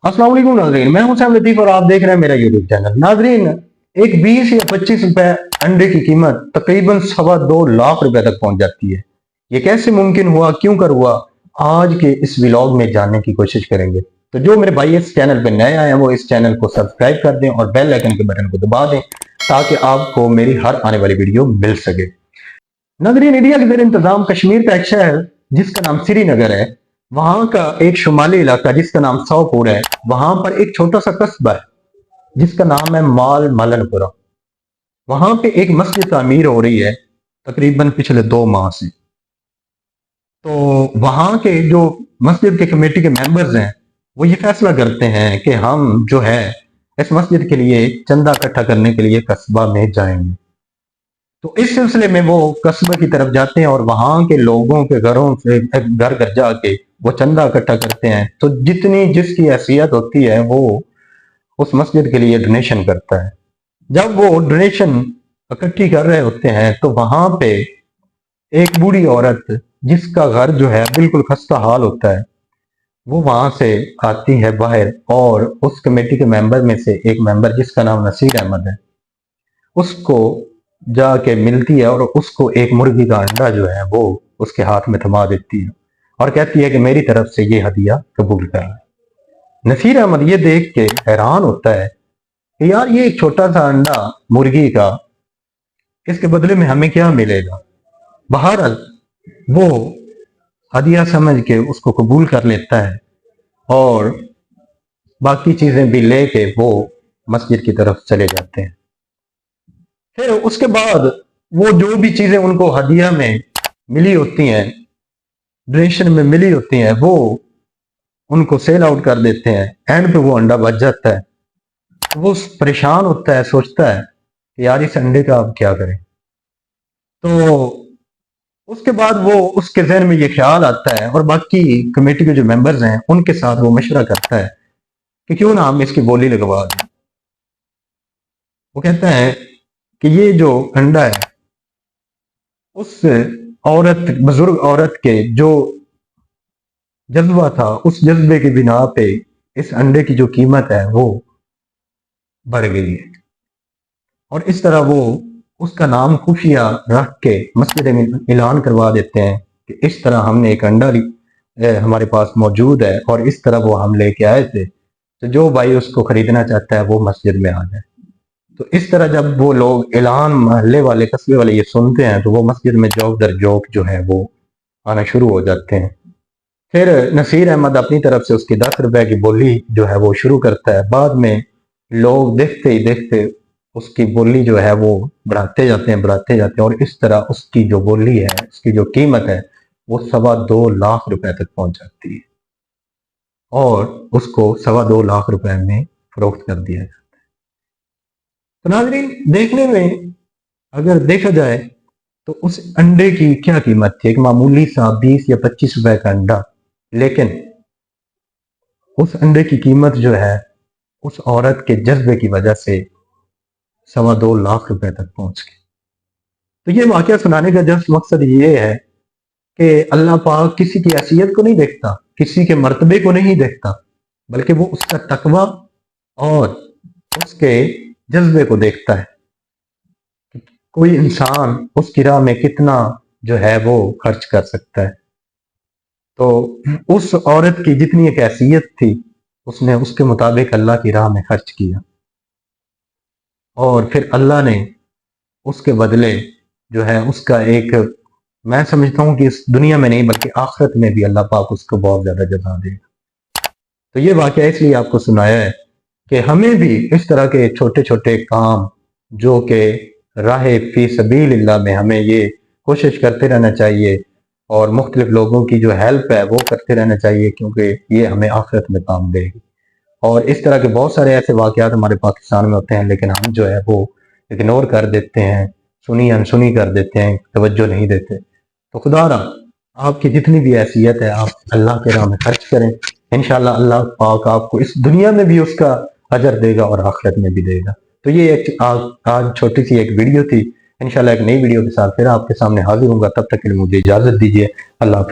अस्सलाम वालेकुम नाजरीन, मैं हूं सैम लतीफ और आप देख रहे हैं मेरा यूट्यूब चैनल। नाजरीन, एक 20 या 25 रुपए अंडे की कीमत तकरीबन 2.25 लाख रुपए तक पहुंच जाती है। ये कैसे मुमकिन हुआ, क्यों कर हुआ, आज के इस व्लॉग में जानने की कोशिश करेंगे। तो जो मेरे भाई इस चैनल पर नए आए हैं वो इस चैनल को सब्सक्राइब कर दें और बेल आइकन के बटन को दबा दें ताकि आपको मेरी हर आने वाली वीडियो मिल सके। नाजरीन, इंडिया के जेर इंतजाम कश्मीर का एक शहर जिसका नाम श्रीनगर है, वहां का एक शुमाली इलाका जिसका नाम सोपोर है, वहां पर एक छोटा सा कस्बा है जिसका नाम है माल मलनपुरा। वहां पे एक मस्जिद तामीर हो रही है तकरीबन पिछले 2 माह से। तो वहां के जो मस्जिद के कमेटी के मेंबर्स हैं वो ये फैसला करते हैं कि हम जो है इस मस्जिद के लिए चंदा इकट्ठा करने के लिए कस्बा में जाएंगे। तो इस सिलसिले में वो कस्बे की तरफ जाते हैं और वहां के लोगों के घरों से घर घर जाके वो चंदा इकट्ठा करते हैं। तो जितनी जिसकी हैसियत होती है वो उस मस्जिद के लिए डोनेशन करता है। जब वो डोनेशन इकट्ठी कर रहे होते हैं तो वहां पे एक बूढ़ी औरत जिसका घर जो है बिल्कुल खस्ता हाल होता है, वो वहां से आती है बाहर और उस कमेटी के मेंबर में से एक मेंबर जिसका नाम नसीर अहमद है उसको जाके मिलती है और उसको एक मुर्गी का अंडा जो है वो उसके हाथ में थमा देती है और कहती है कि मेरी तरफ से ये हदिया कबूल कर। नसीर अहमद ये देख के हैरान होता है कि यार ये एक छोटा सा अंडा मुर्गी का, इसके बदले में हमें क्या मिलेगा। बहरहाल वो हदिया समझ के उसको कबूल कर लेता है और बाकी चीजें भी लेके वो मस्जिद की तरफ चले जाते हैं। फिर उसके बाद वो जो भी चीजें उनको हदिया में मिली होती हैं, डोनेशन में मिली होती हैं, वो उनको सेल आउट कर देते हैं। एंड पे वो अंडा बच जाता है। वो परेशान होता है, सोचता है कि यार इस अंडे का अब क्या करें। तो उसके बाद वो उसके जहन में ये ख्याल आता है और बाकी कमेटी के जो मेंबर्स हैं उनके साथ वो मशवरा करता है कि क्यों ना हम इसकी बोली लगवा दें। वो कहता है कि ये जो अंडा है उस औरत, बुजुर्ग औरत के जो जज्बा था, उस जज्बे की बिना पे इस अंडे की जो कीमत है वो बढ़ गई है। और इस तरह वो उसका नाम खुफिया रख के मस्जिद में ऐलान करवा देते हैं कि इस तरह हमने एक अंडा हमारे पास मौजूद है और इस तरह वो हम लेके आए थे, तो जो भाई उसको खरीदना चाहता है वो मस्जिद में आ जाए। तो इस तरह जब वो लोग ऐलान महल्ले वाले, कस्बे वाले ये सुनते हैं तो वो मस्जिद में जोक दर जोक जो है वो आना शुरू हो जाते हैं। फिर नसीर अहमद अपनी तरफ से उसकी 10 रुपए की बोली जो है वो शुरू करता है। बाद में लोग देखते ही देखते उसकी बोली जो है वो बढ़ाते जाते हैं और इस तरह उसकी जो बोली है, उसकी जो कीमत है वो 2.25 लाख रुपए तक पहुंच जाती है और उसको 2.25 लाख रुपए में फरोख्त कर दिया जाता है। तो नाजरीन, देखने में अगर देखा जाए तो उस अंडे की क्या कीमत थी, एक मामूली सा 20 या 25 रुपए का अंडा, लेकिन उस अंडे की कीमत जो है उस औरत के जज्बे की वजह से 2.25 लाख रुपए तक पहुंच गई। तो ये वाकया सुनाने का जस्ट मकसद ये है कि अल्लाह पाक किसी की हैसियत को नहीं देखता, किसी के मर्तबे को नहीं देखता, बल्कि वो उसका तकवा और उसके जज्बे को देखता है कि कोई इंसान उसकी राह में कितना जो है वो खर्च कर सकता है। तो उस औरत की जितनी एक हैसियत थी उसने उसके मुताबिक अल्लाह की राह में खर्च किया और फिर अल्लाह ने उसके बदले जो है उसका एक, मैं समझता हूँ कि इस दुनिया में नहीं बल्कि आखिरत में भी अल्लाह पाक उसको बहुत ज्यादा जज़ा देगा। तो ये वाकया इसलिए आपको सुनाया है कि हमें भी इस तरह के छोटे छोटे काम जो कि राहे फी सबीलिल्लाह में हमें ये कोशिश करते रहना चाहिए और मुख्तलिफ लोगों की जो हेल्प है वो करते रहना चाहिए, क्योंकि ये हमें आखिरत में काम देगी। और इस तरह के बहुत सारे ऐसे वाकयात हमारे पाकिस्तान में होते हैं लेकिन हम जो है वो इग्नोर कर देते हैं, सुनी अनसुनी कर देते हैं, तवज्जो नहीं देते। तो खुदारा आपकी जितनी भी हैसियत है आप अल्लाह के राह में खर्च करें, इंशाल्लाह अल्लाह पाक आपको इस दुनिया में भी उसका अजर देगा और आखिरत में भी देगा। तो ये एक आज छोटी सी एक वीडियो थी। इंशाल्लाह एक नई वीडियो के साथ फिर आपके सामने हाजिर होऊंगा। तब तक के लिए मुझे इजाजत दीजिए। अल्लाह हाफिज़।